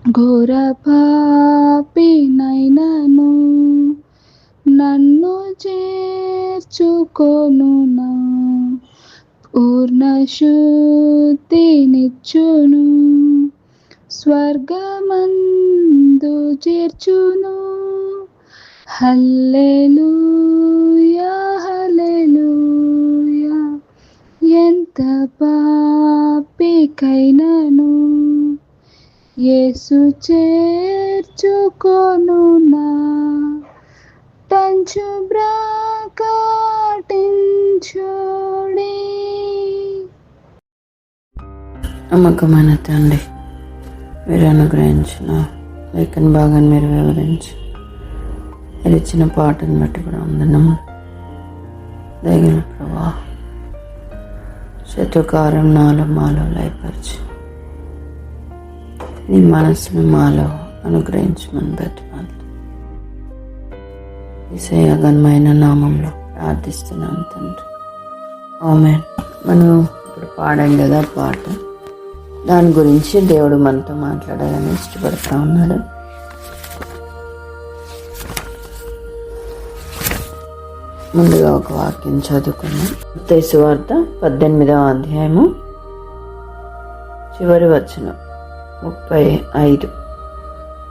ఘోర పాపినైనను నన్ను చేర్చుకొనునా, పూర్ణ శుద్ధినిచ్చును, స్వర్గమందు చేర్చును. హల్లెలూయా హల్లెలూయా, ఎంత పాపికైనను యేసు చేర్చుకొనునా, పంచుబ్రాకాటించుడి. నమ్మకమైన తండ్రి, మీరు అనుగ్రహించిన లేఖన భాగాన్ని మీరు వివరించి మీరు ఇచ్చిన పాటను బట్టి కూడా వందనము. దయగల ప్రభా, శత్రుకారం నాలో మాలో లయపరిచి నీ మనస్సును మాలో అనుగ్రహించమని బట్టి యేసయ్య ఘనమైన నామంలో ప్రార్థిస్తున్నాను తండ్రి, ఆమేన్. మనం ఇప్పుడు పాడాం కదా పాట, దాని గురించి దేవుడు మనతో మాట్లాడాలని ఇష్టపడతా ఉన్నాడు. ముందుగా ఒక వాక్యం చదువుకున్నాం. మత్తయి సువార్త 18వ అధ్యాయము చివరి వచనం 35.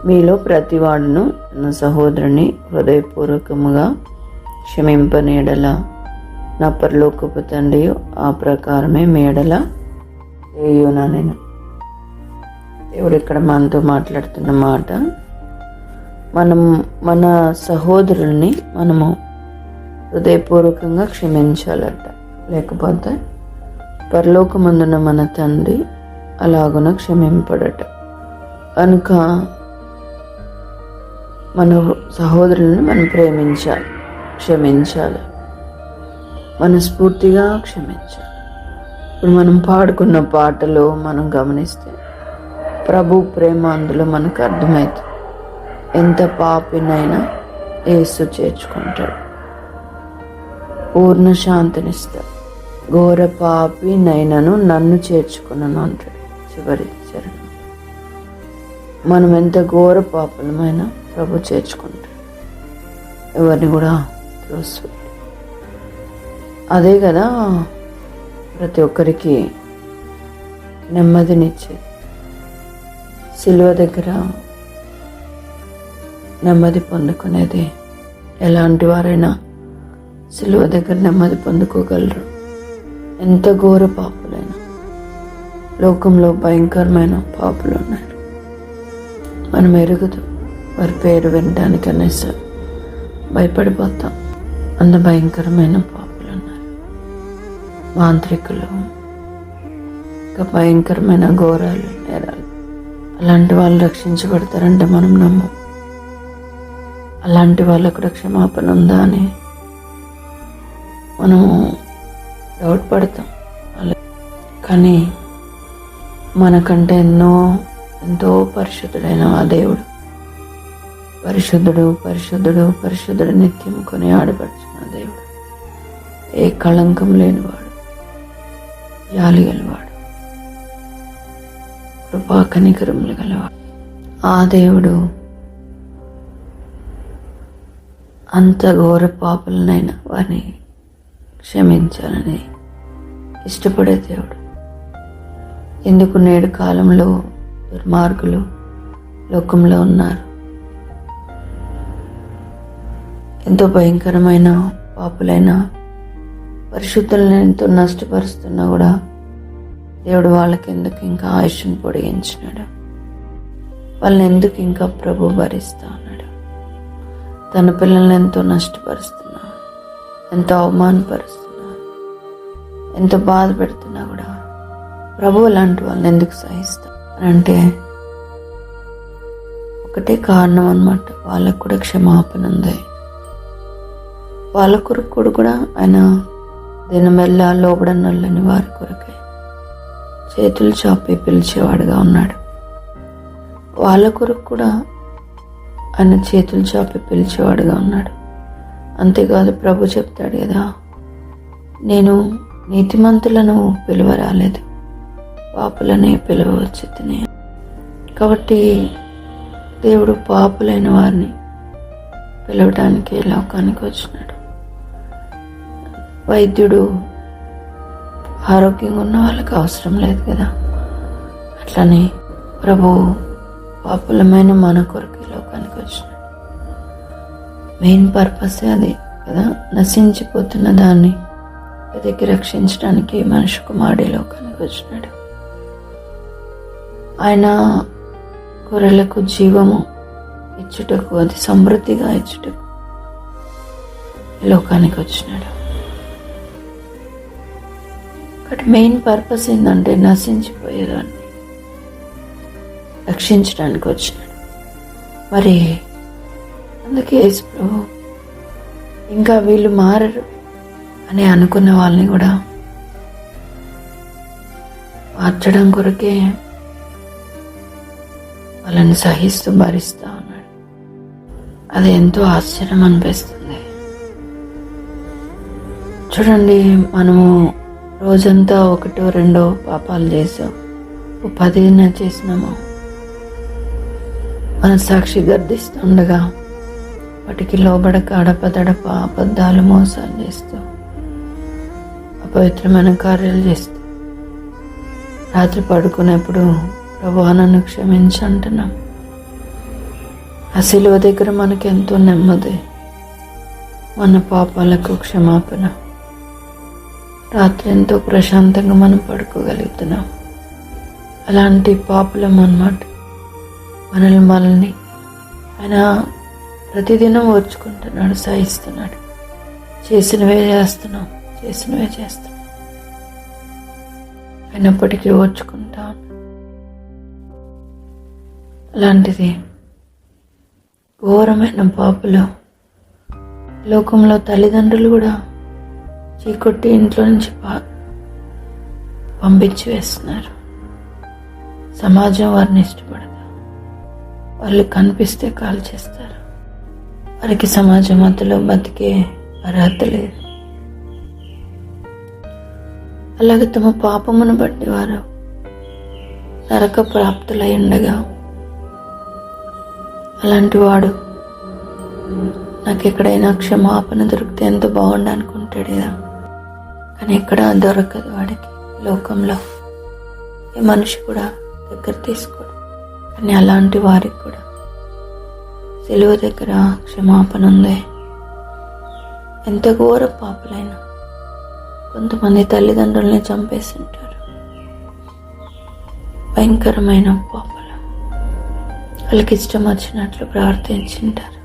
మీలో ప్రతివాడును తన సహోదరుని హృదయపూర్వకముగా క్షమింపనేడల నా పరలోకపు తండ్రి ఆ ప్రకారమే మేడల చేయునా. నేను దేవుడు ఇక్కడ మనతో మాట్లాడుతున్న మాట, మన సహోదరుల్ని మనము హృదయపూర్వకంగా క్షమించాలట, లేకపోతే పరలోకమందున మన తండ్రి అలాగున క్షమింపడట. కనుక మన సహోదరులను మనం ప్రేమించాలి, క్షమించాలి, మనస్ఫూర్తిగా క్షమించాలి. ఇప్పుడు మనం పాడుకున్న పాటలో మనం గమనిస్తే ప్రభు ప్రేమ అందులో మనకు అర్థమవుతుంది. ఎంత పాపినైనా యేసు చేర్చుకుంటాడు, పూర్ణ శాంతినిస్తాడు. ఘోర పాపినైనను నన్ను చేర్చుకున్నాను అంటాడు చివరి చరణం. మనం ఎంత ఘోర పాపలమైనా ప్రభు చేర్చుకుంటాడు, ఎవరిని కూడా త్రోసివేయడు. అదే కదా ప్రతి ఒక్కరికి నెమ్మదినిచ్చేది. సిలువ దగ్గర నెమ్మది పొందుకునేది. ఎలాంటి వారైనా సిలువ దగ్గర నెమ్మది పొందుకోగలరు, ఎంత ఘోర పాపులైనా. లోకంలో భయంకరమైన పాపులు ఉన్నారు, మనం ఎరుగుదు. వారి పేరు వినడానికనే భయపడిపోతాం. అంత భయంకరమైన పాపులు ఉన్నారు, మాంత్రికులు, ఇంకా భయంకరమైన ఘోరాలు, నేరాలు. అలాంటి వాళ్ళు రక్షించబడతారంటే మనం నమ్మం. అలాంటి వాళ్ళకు కూడా క్షమాపణ ఉందా అని మనము డౌట్ పడతాం. కానీ మనకంటే ఎంతో పరిశుద్ధుడైన ఆ దేవుడు, పరిశుద్ధుడు పరిశుద్ధుడు పరిశుద్ధుడు నిత్యం కొని ఆడపడుచున్న దేవుడు, ఏ కళంకం లేనివాడు, జాలి గలవాడు, కృపా కనికరములు గలవాడు. ఆ దేవుడు అంత ఘోర పాపులనైనా వారిని క్షమించాలని ఇష్టపడే దేవుడు. ఎందుకు నేడు కాలంలో దుర్మార్గులు లోకంలో ఉన్నారు, ఎంతో భయంకరమైన పాపులైన పరిశుద్ధులను ఎంతో నష్టపరుస్తున్నా కూడా దేవుడు వాళ్ళకి ఎందుకు ఇంకా ఆయుష్ను పొడిగించినాడు? వాళ్ళని ఎందుకు ఇంకా ప్రభు భరిస్తా ఉన్నాడు? తన పిల్లల్ని ఎంతో నష్టపరుస్తున్నా, ఎంతో అవమానపరుస్తున్నా, ఎంతో బాధ పెడుతున్నా కూడా ప్రభు అలాంటి వాళ్ళని ఎందుకు సహిస్తా అంటే ఒకటే కారణం అన్నమాట, వాళ్ళకు కూడా క్షమాపణ ఉంది. వాళ్ళ కొరకు కూడా ఆయన దినమెల్లా లోబడనొల్లని వారి కొరకే చేతులు చాపి పిలిచేవాడుగా ఉన్నాడు. వాళ్ళ కొరకు కూడా ఆయన చేతులు చాపి పిలిచేవాడుగా ఉన్నాడు. అంతేకాదు ప్రభు చెప్తాడు కదా, నేను నీతిమంతులను పిలువ రాలేదు, పాపులనే పిలువవచ్చునే. కాబట్టి దేవుడు పాపులైన వారిని పిలవడానికి లోకానికి వచ్చినాడు. వైద్యుడు ఆరోగ్యంగా ఉన్న వాళ్ళకి అవసరం లేదు కదా, అట్లనే ప్రభు పాపులమైన మన కొరకు లోకానికి వచ్చినాడు. మెయిన్ పర్పస్ అది కదా, నశించిపోతున్న దాన్ని వెతికి రక్షించడానికి మనిషి కుమారుడు లోకానికి వచ్చినాడు. ఆయన గొర్రెలకు జీవము ఇచ్చుటకు, అది సమృద్ధిగా ఇచ్చుటకు లోకానికి వచ్చినాడు. కాబట్టి మెయిన్ పర్పస్ ఏంటంటే నశించిపోయేదాన్ని రక్షించడానికి వచ్చినాడు. మరి అందుకే యేసు ప్రభు ఇంకా వీళ్ళు మారరు అని అనుకున్న వాళ్ళని కూడా మార్చడం కొరకే వాళ్ళని సహిస్తూ భరిస్తూ ఉన్నాడు. అది ఎంతో ఆశ్చర్యం అనిపిస్తుంది. చూడండి, మనము రోజంతా 1-2 పాపాలు చేసాం, 10 చేసినాము. మన సాక్షి గర్దిస్తుండగా వాటికి లోబడక అడపదడప అబద్ధాలు మోసాలు చేస్తూ అపవిత్రమైన కార్యాలు చేస్తూ రాత్రి పడుకునేప్పుడు ప్రభువా నన్ను క్షమించి అంటున్నాం. ఆ శిలువ దగ్గర మనకి ఎంతో నెమ్మది, మన పాపాలకు క్షమాపణ. రాత్రి ఎంతో ప్రశాంతంగా మనం పడుకోగలుగుతున్నాం. అలాంటి పాపులం అన్నమాట. మనల్ని ఆయన ప్రతిదినం ఓర్చుకుంటున్నాడు, సహిస్తున్నాడు. చేసినవే చేస్తున్నాం. అయినప్పటికీ ఓర్చుకుంటా. అలాంటిది ఘోరమైన పాపులు లోకంలో తల్లిదండ్రులు కూడా చీకొట్టి ఇంట్లో నుంచి పంపించి వేస్తున్నారు. సమాజం వారిని ఇష్టపడదు. వాళ్ళు కనిపిస్తే కాల్ చేస్తారు. వారికి సమాజం మధ్యలో బతికే అర్హత లేదు. అలాగే తమ పాపమును బట్టి వారు నరక ప్రాప్తులై ఉండగా అలాంటి వాడు నాకు ఎక్కడైనా క్షమాపణ దొరికితే ఎంత బాగుండు అనుకుంటాడు కదా, కానీ ఎక్కడ దొరకదు వాడికి. లోకంలో ఏ మనిషి కూడా దగ్గర తీసుకోడు. కానీ అలాంటి వారికి కూడా సిలువ దగ్గర క్షమాపణ ఉంది. ఎంత ఘోర పాపులైనా కొంతమంది తల్లిదండ్రుల్ని చంపేసి ఉంటారు. భయంకరమైన పాపలు. వాళ్ళకి ఇష్టం వచ్చినట్లు ప్రవర్తించుంటారు.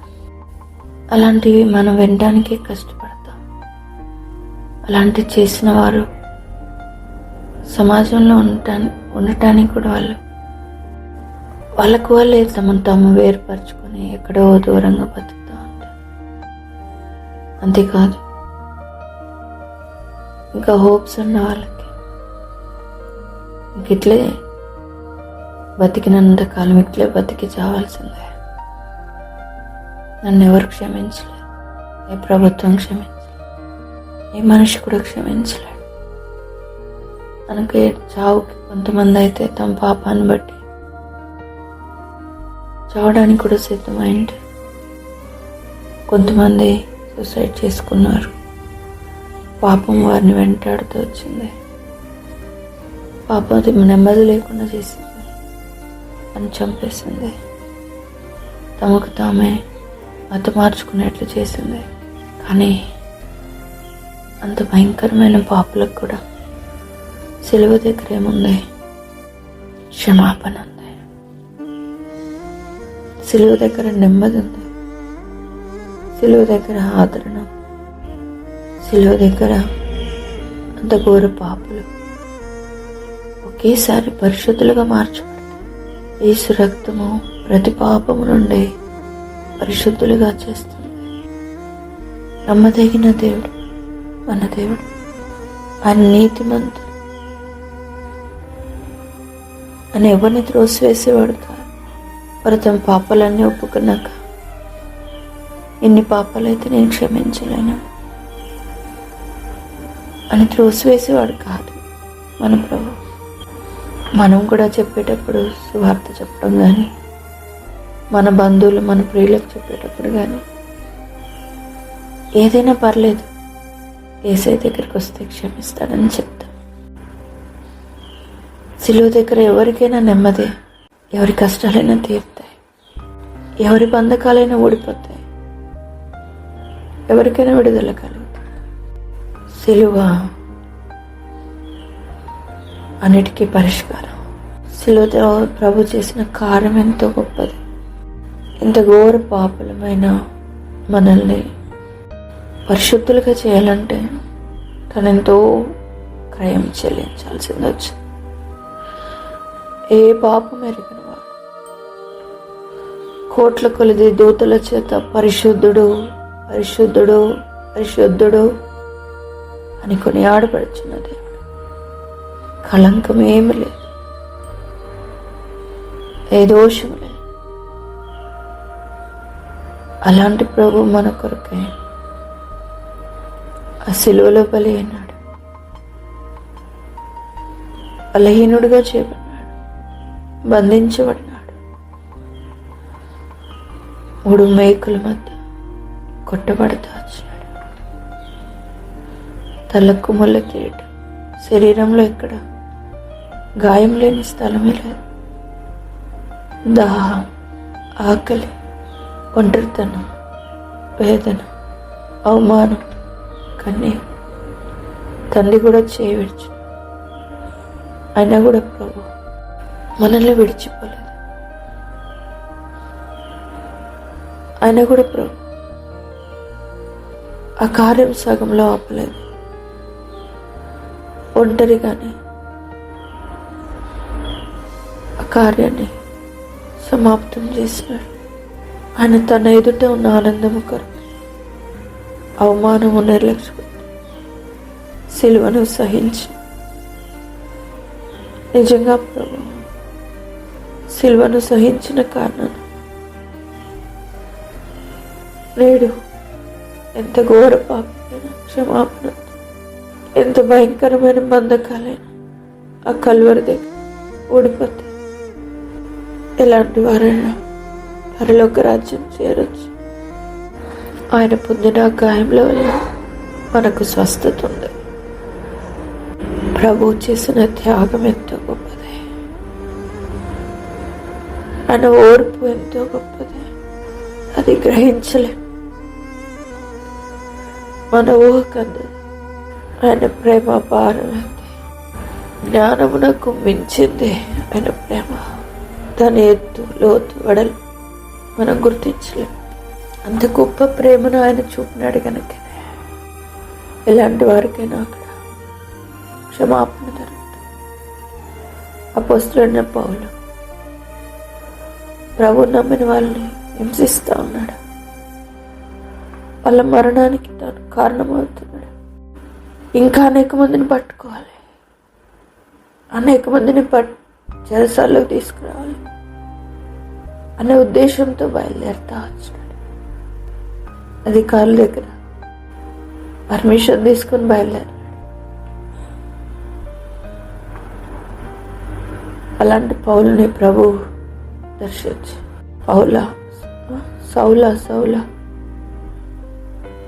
అలాంటివి మనం వినడానికి కష్టపడతాం. అలాంటివి చేసిన వారు సమాజంలో ఉండటానికి కూడా వాళ్ళకు వాళ్ళే తాము వేరుపరుచుకొని ఎక్కడో దూరంగా బతుకుతూ ఉంటారు. అంతేకాదు, ఇంకా హోప్స్ ఉన్న వాళ్ళకి ఇట్లే బతికినంత కాలం ఇట్లే బతికి చావాల్సిందే. నన్ను ఎవరు క్షమించలేదు, ఏ ప్రభుత్వం క్షమించలేదు, ఏ మనిషి కూడా క్షమించలేడు. మనకి చావుకి కొంతమంది అయితే తమ పాపాన్ని బట్టి చావడానికి కూడా సిద్ధమైంది. కొంతమంది సూసైడ్ చేసుకున్నారు. పాపం వారిని వెంటాడుతూ వచ్చింది. పాపం అది నెమ్మది లేకుండా చేసింది, అని చంపేసింది. తమకు తామే మార్చుకునేట్లు చేసింది. కానీ అంత భయంకరమైన పాపులకు కూడా సిలువ దగ్గర ఏముంది? క్షమాపణ ఉంది. సిలువ దగ్గర నెమ్మది ఉంది. సిలువ దగ్గర ఆదరణ. సిలువ దగ్గర అంత ఘోర పాపులు ఒకేసారి పరిశుద్ధులుగా మార్చబడతారు. యేసు రక్తము ప్రతి పాపము నుండి పరిశుద్ధులుగా చేస్తుంది. నమ్మదగిన దేవుడు మన దేవుడు. ఆయన నీతిమంతుడు. అని ఎవరిని త్రోసివేసేవాడు కాదు. వారు తమ పాపాలన్నీ ఒప్పుకున్నాక ఎన్ని పాపాలైతే నేను క్షమించలేను అని త్రోసివేసేవాడు కాదు మన ప్రభు. మనం కూడా చెప్పేటప్పుడు సువార్త చెప్పడం కానీ, మన బంధువులు మన ప్రియులకు చెప్పేటప్పుడు కానీ ఏదైనా పర్లేదు, యేసయ్య దగ్గరికి వస్తే క్షమిస్తాడని చెప్తాం. సిలువ దగ్గర ఎవరికైనా నెమ్మదే, ఎవరి కష్టాలైనా తీరుతాయి, ఎవరి బంధకాలైనా ఊడిపోతాయి, ఎవరికైనా విడుదల కలుగుతుంది. సిలువ అన్నిటికీ పరిష్కారం. సిలువతో ప్రభు చేసిన కార్యం ఎంతో గొప్పది. ఇంత ఘోర పాపులమైన మనల్ని పరిశుద్ధులుగా చేయాలంటే తనెంతో క్రయం చెల్లించాల్సింది వచ్చింది. ఏ పాపం ఎరిగిన వాడు కోట్ల కొలది దూతల చేత పరిశుద్ధుడు పరిశుద్ధుడు పరిశుద్ధుడు అని కొనియాడబడుచున్న దేవుడు. కళంకం ఏమి లేదు, ఏ దోషం లేదు. అలాంటి ప్రభు మన కొరకే ఆ సిలువలో బలి అయినాడు. బలహీనుడిగా చేయబడినాడు, బంధించబడినాడు. 3 మేకుల మధ్య కొట్టబడతా వచ్చినాడు. తలకు ముళ్ళ కిరీటం, శరీరంలో ఎక్కడ గాయం లేని స్థలమే లేదు. దాహం, ఆకలి, ఒంటరితనం, వేదన, అవమానం, కన్నీరు, తండ్రి కూడా చేయవచ్చు. అయినా కూడా ప్రభు మనల్ని విడిచిపోలేదు. అయినా కూడా ప్రభు ఆ కార్యం సగంలో ఆపలేదు. ఒంటరిగానే ఆ కార్యాన్ని సమాప్తం చేసినాడు. ఆయన తన ఎదుట ఉన్న ఆనందము కొరకు అవమానము నిర్లక్ష్యపెట్టి సిలువను సహించి, నిజంగా ప్రభు సిలువను సహించిన కారణం నేడు ఎంత ఘోర పాపమైన క్షమాపణ, ఎంత భయంకరమైన బంధకాలైనా ఆ కల్వరి దగ్గర ఊడిపోతే ఎలాంటి వారైనా పరలోక రాజ్యం చేరొచ్చు. ఆయన పొందిన గాయంలో వల్ల మనకు స్వస్థత ఉంది. ప్రభు చేసిన త్యాగం ఎంతో గొప్పది. ఆయన ఓర్పు ఎంతో గొప్పది. అది గ్రహించలేం, మన ఊహకందదు. ఆయన ప్రేమ అపారమైంది, జ్ఞానమునకు మించింది ఆయన ప్రేమ. దాని ఎత్తు, లోతు, వెడలు మనం గుర్తించలేం. అంత గొప్ప ప్రేమను ఆయన చూపినాడు కనుక ఎలాంటి వారికైనా అక్కడ క్షమాపణ జరుగుతుంది. అపోస్తలుడైన పౌలు ప్రభు నమ్మిన వాళ్ళని హింసిస్తూ ఉన్నాడు. వాళ్ళ మరణానికి తాను కారణమవుతున్నాడు. ఇంకా అనేక మందిని పట్టుకోవాలి, అనేక మందిని చెరసాల్లోకి తీసుకురావాలి అనే ఉద్దేశంతో బయలుదేరుతా వచ్చినాడు. అధికారుల దగ్గర పర్మిషన్ తీసుకుని బయలుదేరాడు. అలాంటి పౌలుని ప్రభు దర్శించి, పౌలా, సౌలా, సౌలా,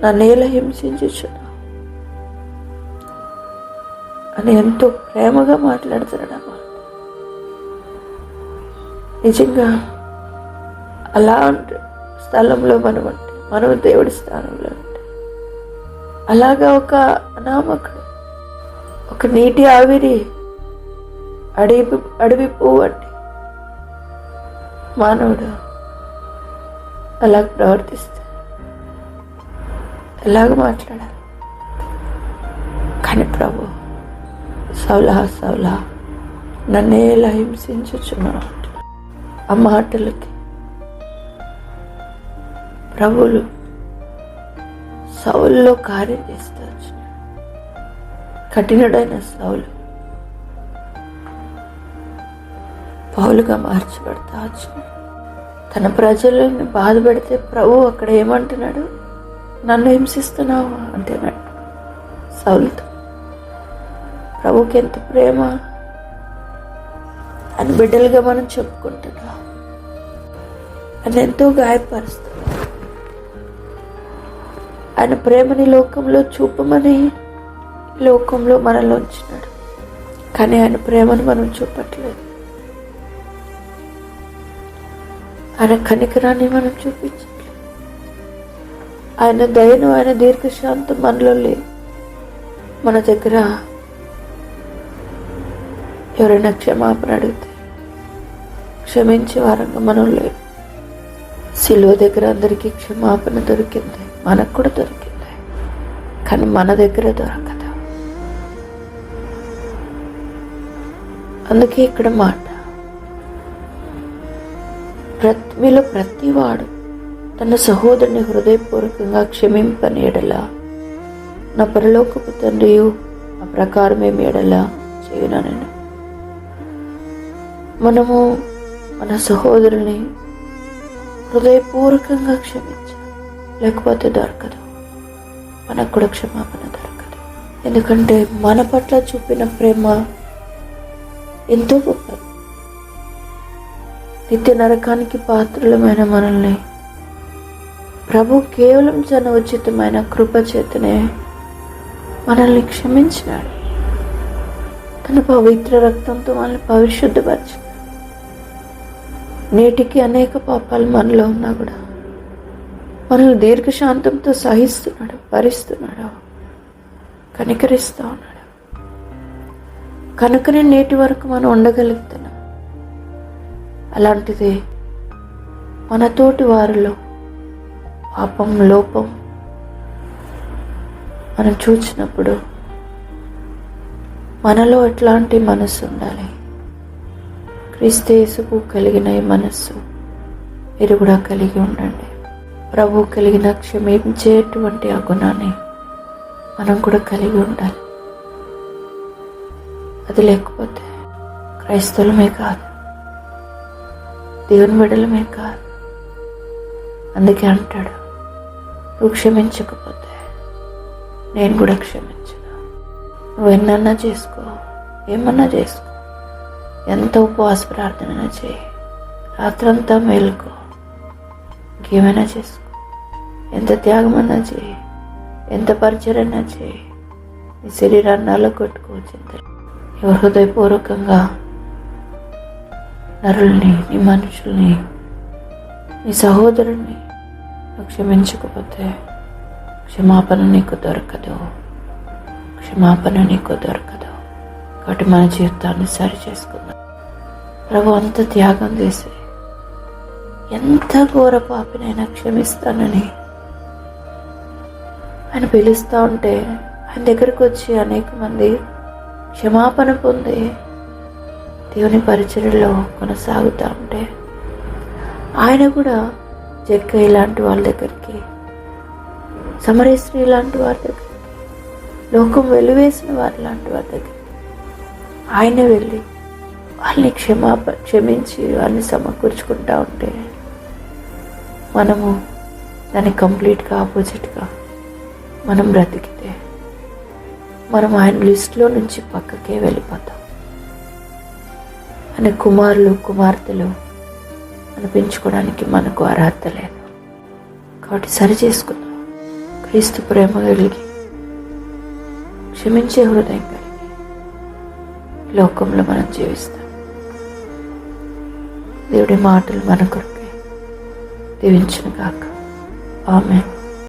నన్నేల హింసించుచున్నా అని ఎంతో ప్రేమగా మాట్లాడుతున్నాడమ్మా. నిజంగా అలాంటి స్థలంలో మనం దేవుడి స్థానంలో ఉంటే, అలాగా ఒక అనామకుడు, ఒక నీటి ఆవిరి, అడవి పువ్వు అంటే మానవుడు అలా ప్రవర్తిస్తే ఎలాగ మాట్లాడాలి? కానీ ప్రభు సౌలా, సౌలా, నన్నే ఎలా హింసించుచున్నావు ఆ మాటలకి ప్రభువులు సౌలులో కార్యం చేస్తూ వచ్చినాడు. కఠినుడైన సౌలు పౌలుగా మార్చబడతా వచ్చినాడు. తన ప్రజలను బాధ పెడితే ప్రభు అక్కడ ఏమంటున్నాడు? నన్ను హింసిస్తున్నావు అంటున్నాడు సౌలుతో. ప్రభుకి ఎంత ప్రేమ! ఆయన బిడ్డలుగా మనం చెప్పుకుంటున్నాం. ఆయన ఎంతో గాయపరుస్తున్నాం. ఆయన ప్రేమని లోకంలో చూపమని లోకంలో మనలో ఉంచినాడు. కానీ ఆయన ప్రేమను మనం చూపట్లేదు. ఆయన కనికరాన్ని మనం చూపించట్లేదు. ఆయన దయను, ఆయన దీర్ఘశాంతం మనలో లేదు. మన దగ్గర ఎవరైనా క్షమాపణ అడిగితే క్షమించే వారంగా మనం లేదు. సిలువ దగ్గర అందరికీ క్షమాపణ దొరికింది, మనకు కూడా దొరికింది. కానీ మన దగ్గర దొరకదు. అందుకే ఇక్కడ మాట, మీలో ప్రతివాడు తన సహోదరుని హృదయపూర్వకంగా క్షమింపని ఎడల నా పరలోకపు తండ్రియు ఆ ప్రకారమేమి ఎడల చేయుననెను. మనము మన సహోదరుని హృదయపూర్వకంగా క్షమించాలి, లేకపోతే దొరకదు. మనకు కూడా క్షమాపణ దొరకదు. ఎందుకంటే మన పట్ల చూపిన ప్రేమ ఎంతో గొప్పది. నిత్య నరకానికి పాత్రులమైన మనల్ని ప్రభు కేవలం తన ఉచితమైన కృప చేతనే మనల్ని క్షమించినాడు. తన పవిత్ర రక్తంతో మనల్ని పరిశుద్ధపరిచాడు. నేటికి అనేక పాపాలు మనలో ఉన్నా కూడా మనల్ని దీర్ఘశాంతంతో సహిస్తున్నాడు, భరిస్తున్నాడు, కనికరిస్తూ ఉన్నాడు. కనుకనే నేటి వరకు మనం ఉండగలుగుతున్నాం. అలాంటిది మన తోటి వారిలో పాపం, లోపం మనం చూసినప్పుడు మనలో ఎట్లాంటి మనస్సు ఉండాలి? క్రీస్తు యేసుకు కలిగిన ఈ మనస్సు మీరు కూడా కలిగి ఉండండి. ప్రభు కలిగిన క్షమించేటువంటి ఆ గుణాన్ని మనం కూడా కలిగి ఉండాలి. అది లేకపోతే క్రైస్తవులమే కాదు, దేవుని బిడ్డలమే కాదు. అందుకే అంటాడు, నువ్వు క్షమించకపోతే నేను కూడా క్షమించను. నువ్వు ఎన్నన్నా చేసుకో, ఏమన్నా చేసుకో, ఎంత ఉపవాస ప్రార్థన చేయి, రాత్రంతా మేలుకో, ఇంకేమైనా చేసుకో, ఎంత త్యాగమన్నా చేయి, ఎంత పరిచయన్నా చేయి, నీ శరీరాన్ని నల్లగొట్టుకోవచ్చు. ఎవరు హృదయపూర్వకంగా నరుల్ని, నీ మనుషుల్ని, నీ సహోదరుని క్షమించకపోతే క్షమాపణ నీకు దొరకదు, క్షమాపణ నీకు దొరకదు. కాబట్టి మన జీవితాన్ని సరి చేసుకుందాం. ప్రభు అంత త్యాగం చేసి ఎంత ఘోర పాపినైనా క్షమిస్తానని ఆయన పిలుస్తూ ఉంటే, ఆయన దగ్గరకు వచ్చి అనేక మంది క్షమాపణ పొంది దేవుని పరిచర్యలో కొనసాగుతూ ఉంటే, ఆయన కూడా జక్కయ్య లాంటి వాళ్ళ దగ్గరికి, సమరయ స్త్రీ లాంటి వారి దగ్గరికి, లోకం వెలివేసిన వారి లాంటి వారి దగ్గరికి ఆయన వెళ్ళి వాళ్ళని క్షమించి వాళ్ళని సమకూర్చుకుంటా ఉంటే, మనము దానికి కంప్లీట్గా ఆపోజిట్గా మనం బ్రతికితే మనం ఆయన లిస్టులో నుంచి పక్కకే వెళ్ళిపోతాం. ఆయన కుమారులు, కుమార్తెలు అనిపించుకోవడానికి మనకు అర్హత లేదు. కాబట్టి సరి చేసుకుందాం. క్రీస్తు ప్రేమ కలిగి, క్షమించే హృదయం కలిగి లోకంలో మనం జీవిస్తాం. దేవుడి మాటలు మన కొరకే దీవించును గాక. ఆమేన్.